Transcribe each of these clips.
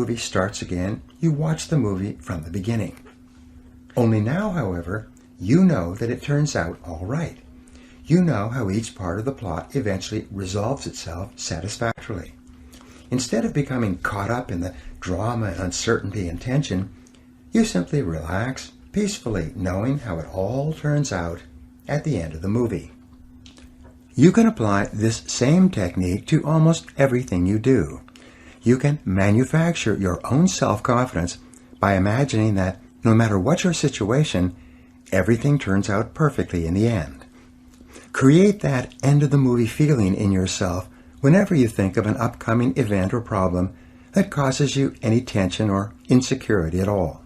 movie starts again, you watch the movie from the beginning. Only now, however, you know that it turns out all right. You know how each part of the plot eventually resolves itself satisfactorily. Instead of becoming caught up in the drama and uncertainty and tension, you simply relax peacefully, knowing how it all turns out at the end of the movie. You can apply this same technique to almost everything you do. You can manufacture your own self-confidence by imagining that no matter what your situation, everything turns out perfectly in the end. Create that end-of-the-movie feeling in yourself whenever you think of an upcoming event or problem that causes you any tension or insecurity at all.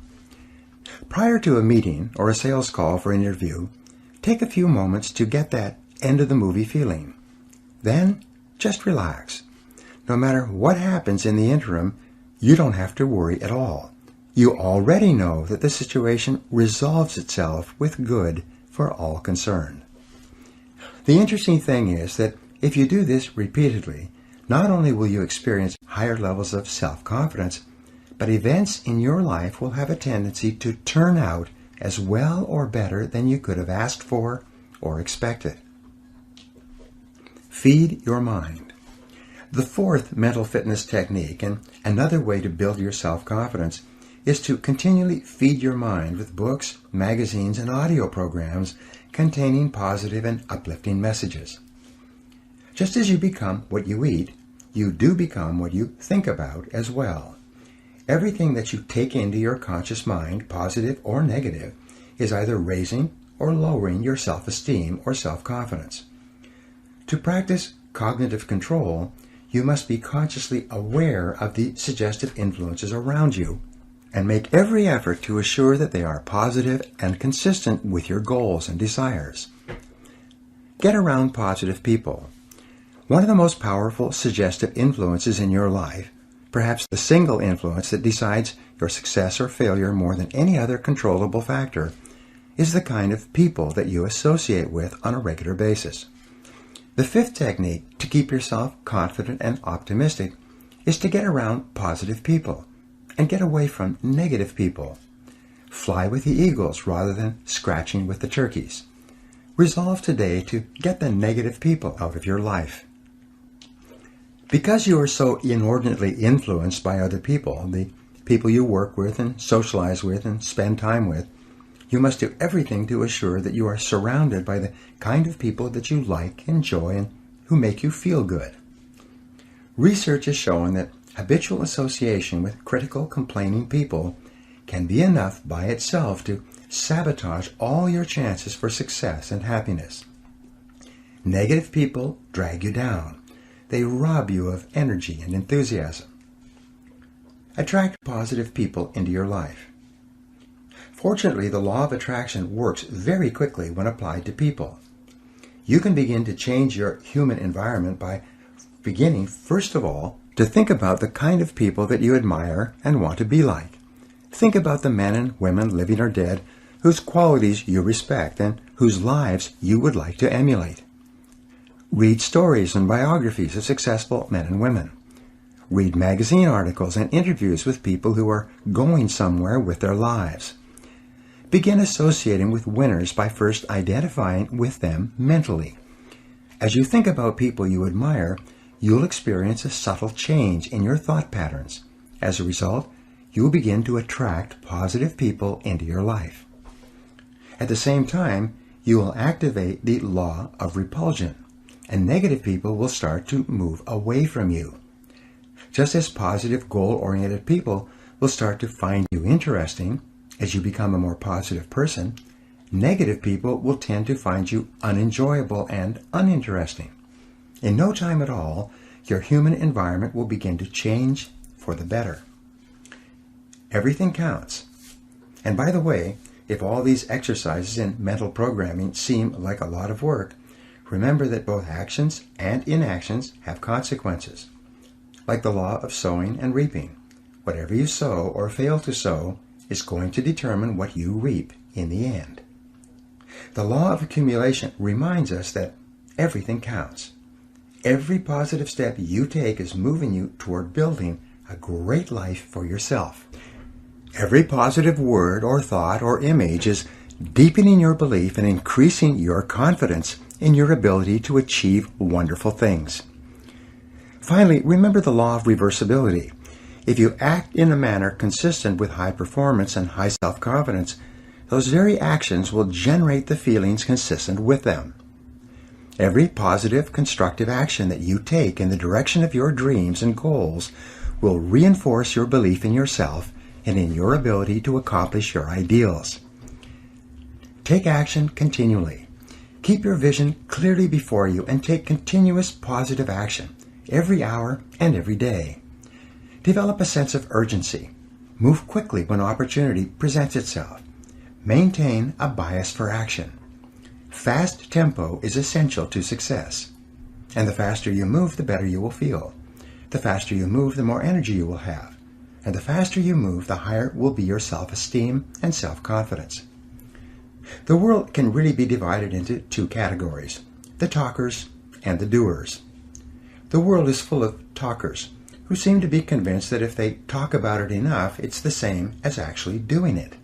Prior to a meeting or a sales call for an interview, take a few moments to get that end-of-the-movie feeling. Then, just relax. No matter what happens in the interim, you don't have to worry at all. You already know that the situation resolves itself with good for all concerned. The interesting thing is that if you do this repeatedly, not only will you experience higher levels of self-confidence, but events in your life will have a tendency to turn out as well or better than you could have asked for or expected. Feed your mind. The fourth mental fitness technique, and another way to build your self-confidence, is to continually feed your mind with books, magazines, and audio programs containing positive and uplifting messages. Just as you become what you eat, you do become what you think about as well. Everything that you take into your conscious mind, positive or negative, is either raising or lowering your self-esteem or self-confidence. To practice cognitive control, you must be consciously aware of the suggestive influences around you and make every effort to assure that they are positive and consistent with your goals and desires. Get around positive people. One of the most powerful suggestive influences in your life, perhaps the single influence that decides your success or failure more than any other controllable factor, is the kind of people that you associate with on a regular basis. The fifth technique to keep yourself confident and optimistic is to get around positive people and get away from negative people. Fly with the eagles rather than scratching with the turkeys. Resolve today to get the negative people out of your life. Because you are so inordinately influenced by other people, the people you work with and socialize with and spend time with, you must do everything to assure that you are surrounded by the kind of people that you like, enjoy, and who make you feel good. Research has shown that habitual association with critical, complaining people can be enough by itself to sabotage all your chances for success and happiness. Negative people drag you down. They rob you of energy and enthusiasm. Attract positive people into your life. Fortunately, the law of attraction works very quickly when applied to people. You can begin to change your human environment by beginning, first of all, to think about the kind of people that you admire and want to be like. Think about the men and women, living or dead, whose qualities you respect and whose lives you would like to emulate. Read stories and biographies of successful men and women. Read magazine articles and interviews with people who are going somewhere with their lives. Begin associating with winners by first identifying with them mentally. As you think about people you admire, you'll experience a subtle change in your thought patterns. As a result, you'll begin to attract positive people into your life. At the same time, you will activate the law of repulsion, and negative people will start to move away from you. Just as positive, goal-oriented people will start to find you interesting as you become a more positive person, negative people will tend to find you unenjoyable and uninteresting. In no time at all, your human environment will begin to change for the better. Everything counts. And by the way, if all these exercises in mental programming seem like a lot of work, remember that both actions and inactions have consequences. Like the law of sowing and reaping, whatever you sow or fail to sow is going to determine what you reap in the end. The law of accumulation reminds us that everything counts. Every positive step you take is moving you toward building a a great life for yourself. Every positive word or thought or image is deepening your belief and increasing your confidence in your ability to achieve wonderful things. Finally, remember the law of reversibility. If you act in a manner consistent with high performance and high self-confidence, those very actions will generate the feelings consistent with them. Every positive, constructive action that you take in the direction of your dreams and goals will reinforce your belief in yourself and in your ability to accomplish your ideals. Take action continually. Keep your vision clearly before you and take continuous positive action every hour and every day. Develop a sense of urgency. Move quickly when opportunity presents itself. Maintain a bias for action. Fast tempo is essential to success. And the faster you move, the better you will feel. The faster you move, the more energy you will have. And the faster you move, the higher will be your self-esteem and self-confidence. The world can really be divided into two categories, the talkers and the doers. The world is full of talkers who seem to be convinced that if they talk about it enough, it's the same as actually doing it.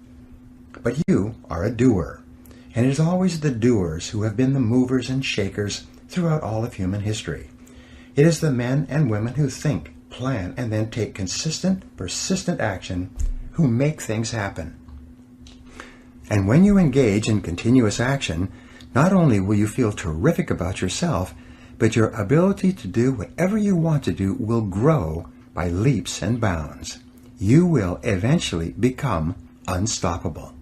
But you are a doer, and it is always the doers who have been the movers and shakers throughout all of human history. It is the men and women who think, plan, and then take consistent, persistent action who make things happen. And when you engage in continuous action, not only will you feel terrific about yourself, but your ability to do whatever you want to do will grow by leaps and bounds. You will eventually become unstoppable.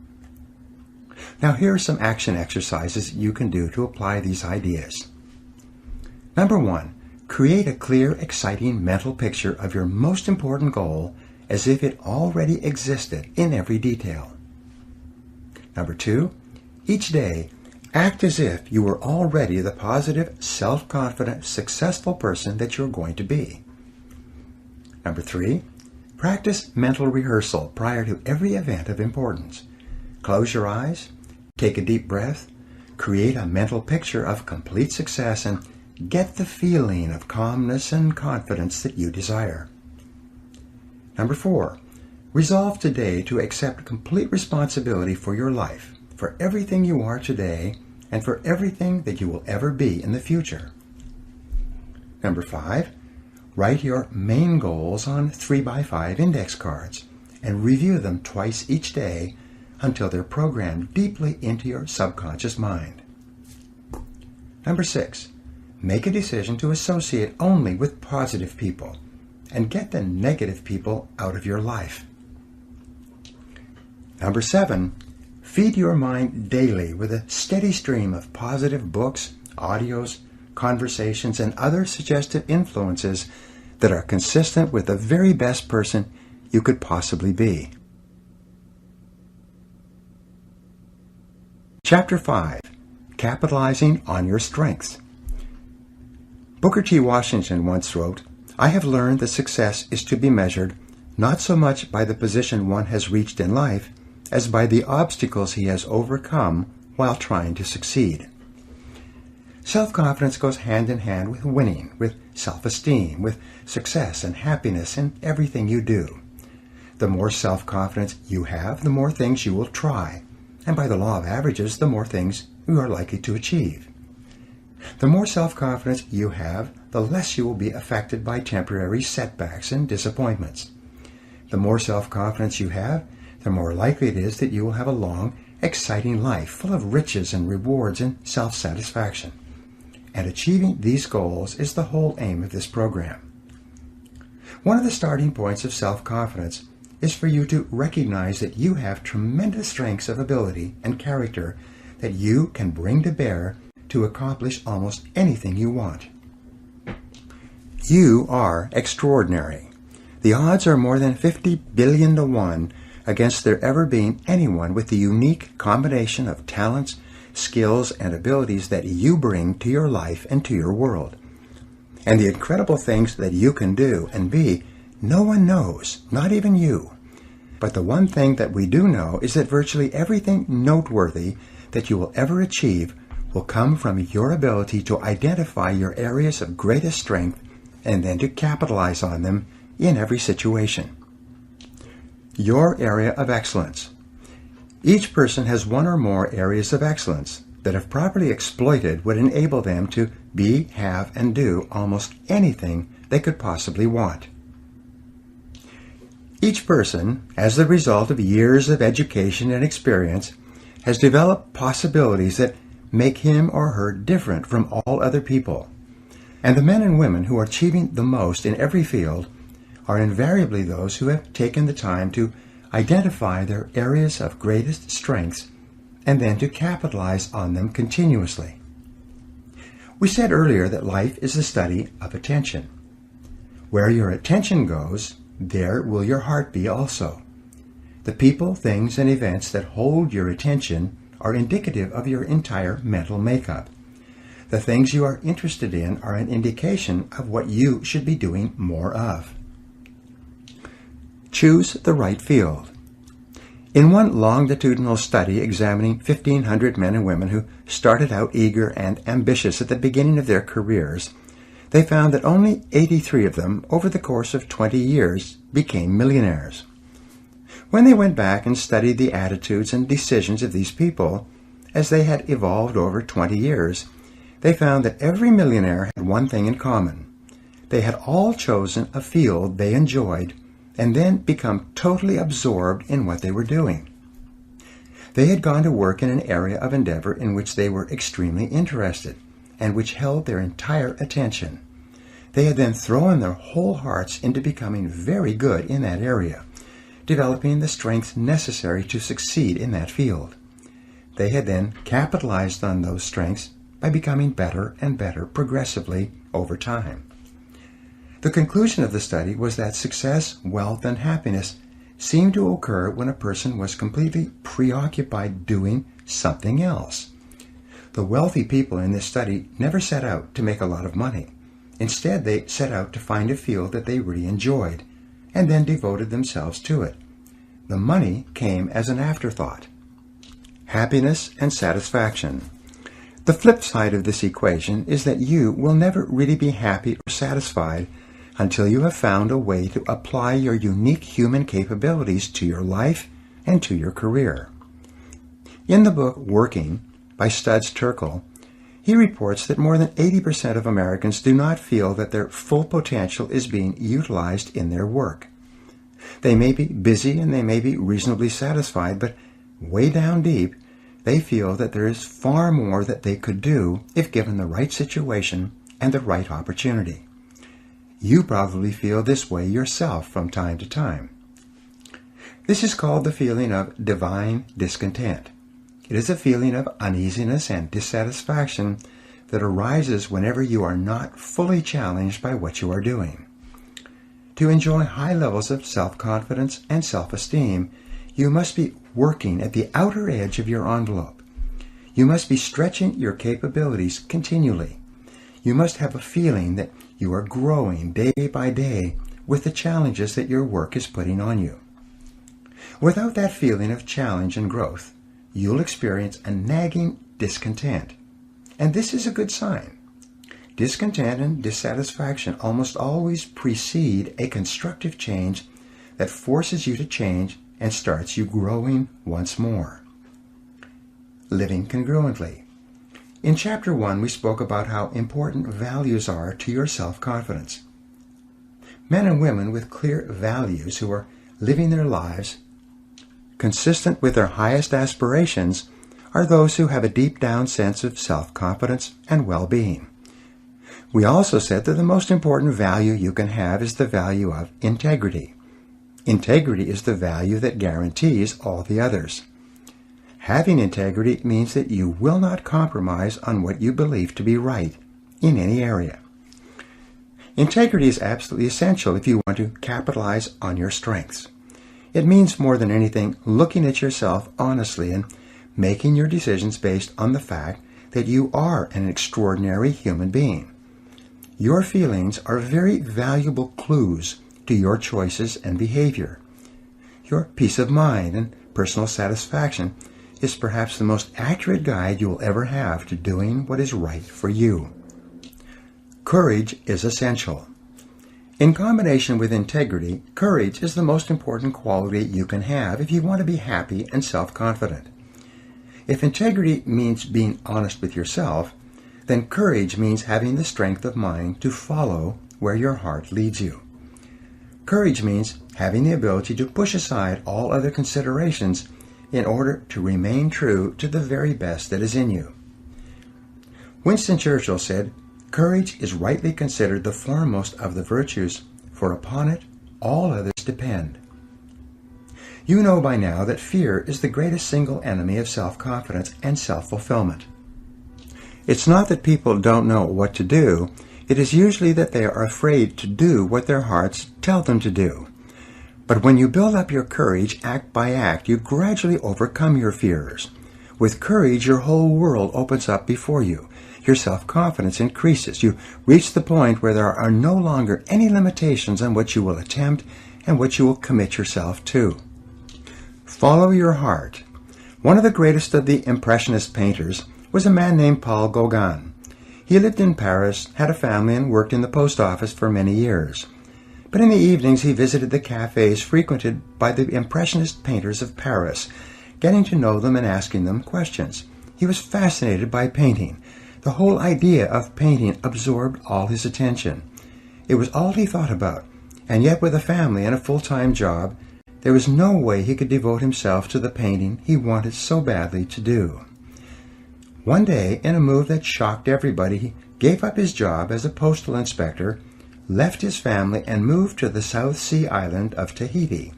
Now here are some action exercises you can do to apply these ideas. Number 1, create a clear, exciting mental picture of your most important goal as if it already existed in every detail. Number 2, each day, act as if you were already the positive, self-confident, successful person that you're going to be. Number 3, practice mental rehearsal prior to every event of importance. Close your eyes, take a deep breath, create a mental picture of complete success, and get the feeling of calmness and confidence that you desire. Number 4, resolve today to accept complete responsibility for your life, for everything you are today, and for everything that you will ever be in the future. Number 5, write your main goals on 3x5 index cards and review them twice each day until they're programmed deeply into your subconscious mind. Number 6, make a decision to associate only with positive people and get the negative people out of your life. Number 7, feed your mind daily with a steady stream of positive books, audios, conversations, and other suggestive influences that are consistent with the very best person you could possibly be. Chapter 5, Capitalizing on Your Strengths. Booker T. Washington once wrote, "I have learned that success is to be measured not so much by the position one has reached in life as by the obstacles he has overcome while trying to succeed." Self-confidence goes hand in hand with winning, with self-esteem, with success and happiness in everything you do. The more self-confidence you have, the more things you will try, and by the law of averages, the more things you are likely to achieve. The more self-confidence you have, the less you will be affected by temporary setbacks and disappointments. The more self-confidence you have, the more likely it is that you will have a long, exciting life full of riches and rewards and self-satisfaction. And achieving these goals is the whole aim of this program. One of the starting points of self-confidence is for you to recognize that you have tremendous strengths of ability and character that you can bring to bear to accomplish almost anything you want. You are extraordinary. The odds are more than 50 billion to 1 against there ever being anyone with the unique combination of talents, skills, and abilities that you bring to your life and to your world. And the incredible things that you can do and be, no one knows, not even you. But the one thing that we do know is that virtually everything noteworthy that you will ever achieve will come from your ability to identify your areas of greatest strength and then to capitalize on them in every situation. Your area of excellence. Each person has one or more areas of excellence that, if properly exploited, would enable them to be, have, and do almost anything they could possibly want. Each person, as the result of years of education and experience, has developed possibilities that make him or her different from all other people. And the men and women who are achieving the most in every field are invariably those who have taken the time to identify their areas of greatest strengths and then to capitalize on them continuously. We said earlier that life is the study of attention. Where your attention goes, there will your heart be also. The people, things, and events that hold your attention are indicative of your entire mental makeup. The things you are interested in are an indication of what you should be doing more of. Choose the right field. In one longitudinal study examining 1,500 men and women who started out eager and ambitious at the beginning of their careers, they found that only 83 of them, over the course of 20 years, became millionaires. When they went back and studied the attitudes and decisions of these people, as they had evolved over 20 years, they found that every millionaire had one thing in common. They had all chosen a field they enjoyed and then become totally absorbed in what they were doing. They had gone to work in an area of endeavor in which they were extremely interested and which held their entire attention. They had then thrown their whole hearts into becoming very good in that area, developing the strength necessary to succeed in that field. They had then capitalized on those strengths by becoming better and better progressively over time. The conclusion of the study was that success, wealth, and happiness seemed to occur when a person was completely preoccupied doing something else. The wealthy people in this study never set out to make a lot of money. Instead, they set out to find a field that they really enjoyed, and then devoted themselves to it. The money came as an afterthought. Happiness and satisfaction. The flip side of this equation is that you will never really be happy or satisfied until you have found a way to apply your unique human capabilities to your life and to your career. In the book Working by Studs Terkel, he reports that more than 80% of Americans do not feel that their full potential is being utilized in their work. They may be busy and they may be reasonably satisfied, but way down deep, they feel that there is far more that they could do if given the right situation and the right opportunity. You probably feel this way yourself from time to time. This is called the feeling of divine discontent. It is a feeling of uneasiness and dissatisfaction that arises whenever you are not fully challenged by what you are doing. To enjoy high levels of self-confidence and self-esteem, you must be working at the outer edge of your envelope. You must be stretching your capabilities continually. You must have a feeling that you are growing day by day with the challenges that your work is putting on you. Without that feeling of challenge and growth, you'll experience a nagging discontent. And this is a good sign. Discontent and dissatisfaction almost always precede a constructive change that forces you to change and starts you growing once more. Living congruently. In Chapter 1, we spoke about how important values are to your self-confidence. Men and women with clear values who are living their lives consistent with their highest aspirations are those who have a deep-down sense of self-confidence and well-being. We also said that the most important value you can have is the value of integrity. Integrity is the value that guarantees all the others. Having integrity means that you will not compromise on what you believe to be right in any area. Integrity is absolutely essential if you want to capitalize on your strengths. It means more than anything looking at yourself honestly and making your decisions based on the fact that you are an extraordinary human being. Your feelings are very valuable clues to your choices and behavior. Your peace of mind and personal satisfaction is perhaps the most accurate guide you will ever have to doing what is right for you. Courage is essential. In combination with integrity, courage is the most important quality you can have if you want to be happy and self-confident. If integrity means being honest with yourself, then courage means having the strength of mind to follow where your heart leads you. Courage means having the ability to push aside all other considerations in order to remain true to the very best that is in you. Winston Churchill said, "Courage is rightly considered the foremost of the virtues, for upon it all others depend." You know by now that fear is the greatest single enemy of self-confidence and self-fulfillment. It's not that people don't know what to do, it is usually that they are afraid to do what their hearts tell them to do. But when you build up your courage act by act, you gradually overcome your fears. With courage, your whole world opens up before you. Your self-confidence increases. You reach the point where there are no longer any limitations on what you will attempt and what you will commit yourself to. Follow your heart. One of the greatest of the Impressionist painters was a man named Paul Gauguin. He lived in Paris, had a family, and worked in the post office for many years. But in the evenings he visited the cafes frequented by the Impressionist painters of Paris, getting to know them and asking them questions. He was fascinated by painting. The whole idea of painting absorbed all his attention. It was all he thought about, and yet with a family and a full-time job, there was no way he could devote himself to the painting he wanted so badly to do. One day, in a move that shocked everybody, he gave up his job as a postal inspector, left his family, and moved to the South Sea island of Tahiti.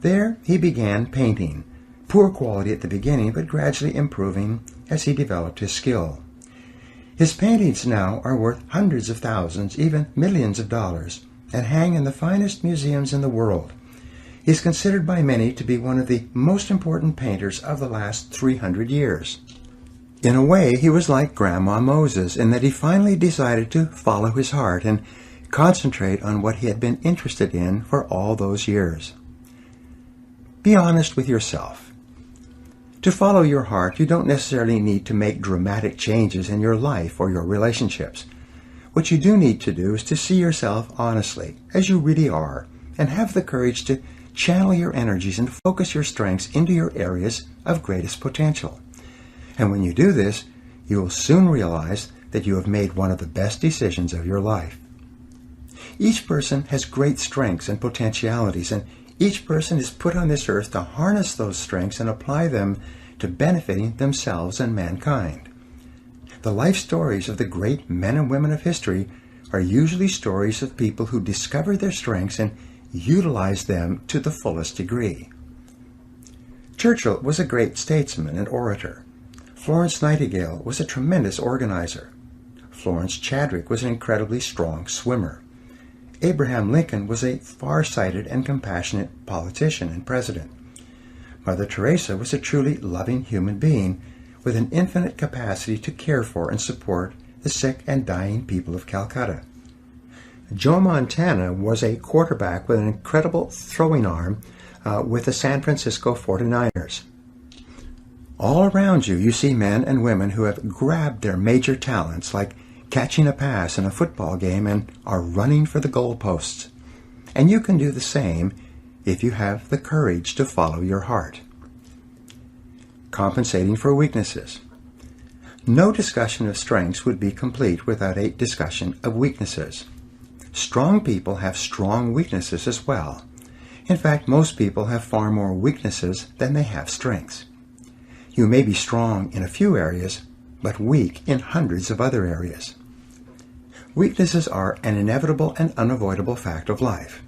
There he began painting, poor quality at the beginning, but gradually improving as he developed his skill. His paintings now are worth hundreds of thousands, even millions of dollars, and hang in the finest museums in the world. He is considered by many to be one of the most important painters of the last 300 years. In a way, he was like Grandma Moses in that he finally decided to follow his heart and concentrate on what he had been interested in for all those years. Be honest with yourself. To follow your heart, you don't necessarily need to make dramatic changes in your life or your relationships. What you do need to do is to see yourself honestly, as you really are, and have the courage to channel your energies and focus your strengths into your areas of greatest potential. And when you do this, you will soon realize that you have made one of the best decisions of your life. Each person has great strengths and potentialities, and each person is put on this earth to harness those strengths and apply them to benefiting themselves and mankind. The life stories of the great men and women of history are usually stories of people who discovered their strengths and utilized them to the fullest degree. Churchill was a great statesman and orator. Florence Nightingale was a tremendous organizer. Florence Chadwick was an incredibly strong swimmer. Abraham Lincoln was a far-sighted and compassionate politician and president. Mother Teresa was a truly loving human being with an infinite capacity to care for and support the sick and dying people of Calcutta. Joe Montana was a quarterback with an incredible throwing arm with the San Francisco 49ers. All around you, you see men and women who have grabbed their major talents, like catching a pass in a football game, and are running for the goalposts. And you can do the same if you have the courage to follow your heart. Compensating for weaknesses. No discussion of strengths would be complete without a discussion of weaknesses. Strong people have strong weaknesses as well. In fact, most people have far more weaknesses than they have strengths. You may be strong in a few areas, but weak in hundreds of other areas. Weaknesses are an inevitable and unavoidable fact of life.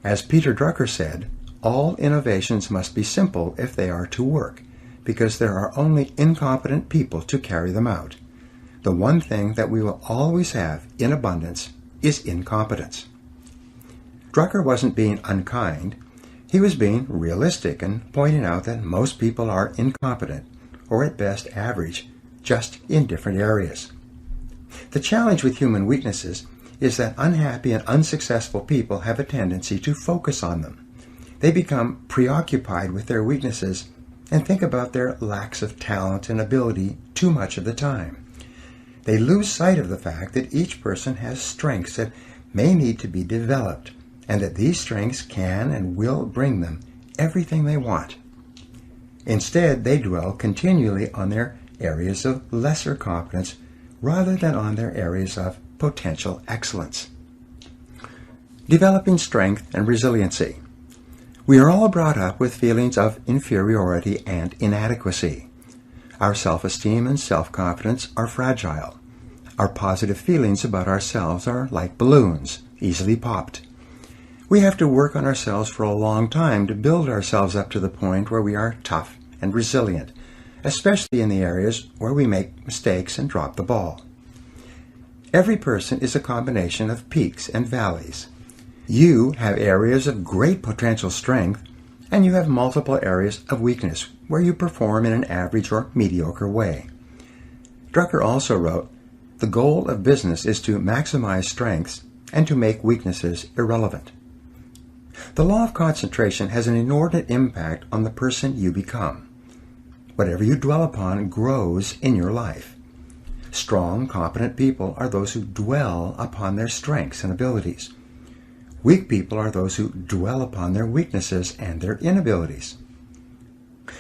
As Peter Drucker said, all innovations must be simple if they are to work, because there are only incompetent people to carry them out. The one thing that we will always have in abundance is incompetence. Drucker wasn't being unkind. He was being realistic and pointing out that most people are incompetent, or at best average, just in different areas. The challenge with human weaknesses is that unhappy and unsuccessful people have a tendency to focus on them. They become preoccupied with their weaknesses and think about their lacks of talent and ability too much of the time. They lose sight of the fact that each person has strengths that may need to be developed, and that these strengths can and will bring them everything they want. Instead, they dwell continually on their areas of lesser competence rather than on their areas of potential excellence. Developing strength and resiliency. We are all brought up with feelings of inferiority and inadequacy. Our self-esteem and self-confidence are fragile. Our positive feelings about ourselves are like balloons, easily popped. We have to work on ourselves for a long time to build ourselves up to the point where we are tough and resilient, especially in the areas where we make mistakes and drop the ball. Every person is a combination of peaks and valleys. You have areas of great potential strength, and you have multiple areas of weakness where you perform in an average or mediocre way. Drucker also wrote, "The goal of business is to maximize strengths and to make weaknesses irrelevant." The law of concentration has an inordinate impact on the person you become. Whatever you dwell upon grows in your life. Strong, competent people are those who dwell upon their strengths and abilities. Weak people are those who dwell upon their weaknesses and their inabilities.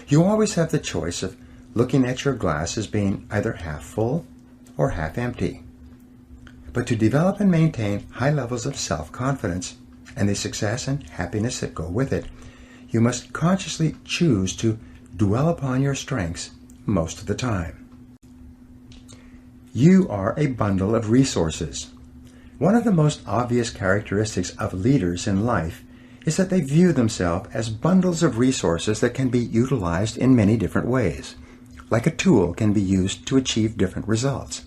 You always have the choice of looking at your glass as being either half full or half empty. But to develop and maintain high levels of self-confidence and the success and happiness that go with it, you must consciously choose to dwell upon your strengths most of the time. You are a bundle of resources. One of the most obvious characteristics of leaders in life is that they view themselves as bundles of resources that can be utilized in many different ways, like a tool can be used to achieve different results.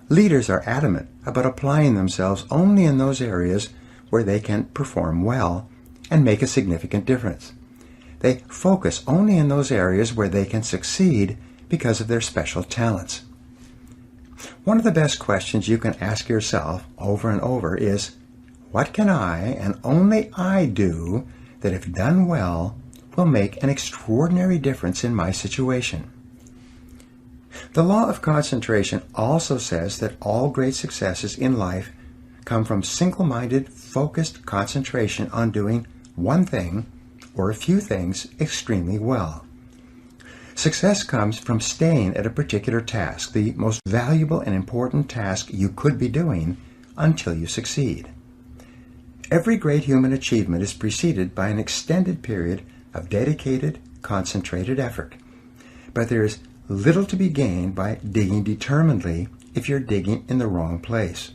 Leaders are adamant about applying themselves only in those areas where they can perform well and make a significant difference. They focus only in those areas where they can succeed because of their special talents. One of the best questions you can ask yourself over and over is, what can I and only I do that, if done well, will make an extraordinary difference in my situation? The law of concentration also says that all great successes in life come from single-minded, focused concentration on doing one thing or a few things extremely well. Success comes from staying at a particular task, the most valuable and important task you could be doing, until you succeed. Every great human achievement is preceded by an extended period of dedicated, concentrated effort. But there is little to be gained by digging determinedly if you're digging in the wrong place.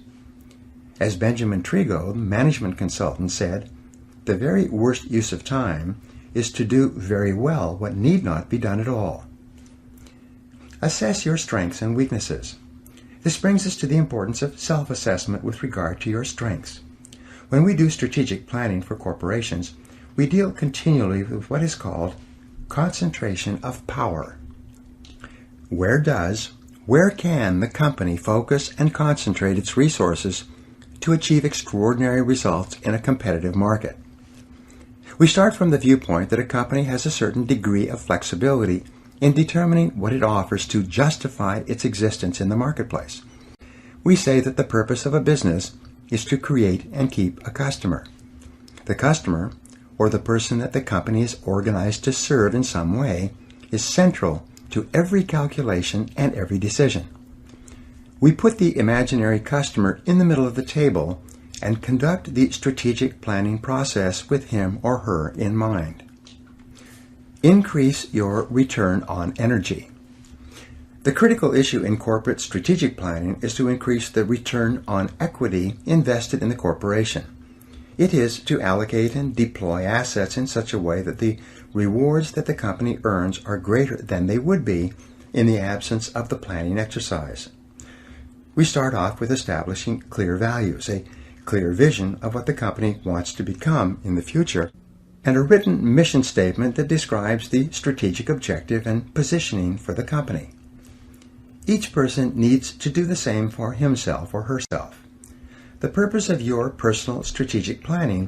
As Benjamin Trigo, the management consultant, said, "The very worst use of time is to do very well what need not be done at all." Assess your strengths and weaknesses. This brings us to the importance of self-assessment with regard to your strengths. When we do strategic planning for corporations, we deal continually with what is called concentration of power. Where can the company focus and concentrate its resources to achieve extraordinary results in a competitive market? We start from the viewpoint that a company has a certain degree of flexibility in determining what it offers to justify its existence in the marketplace. We say that the purpose of a business is to create and keep a customer. The customer, or the person that the company is organized to serve in some way, is central to every calculation and every decision. We put the imaginary customer in the middle of the table and conduct the strategic planning process with him or her in mind. Increase your return on energy. The critical issue in corporate strategic planning is to increase the return on equity invested in the corporation. It is to allocate and deploy assets in such a way that the rewards that the company earns are greater than they would be in the absence of the planning exercise. We start off with establishing clear values, a clear vision of what the company wants to become in the future, and a written mission statement that describes the strategic objective and positioning for the company. Each person needs to do the same for himself or herself. The purpose of your personal strategic planning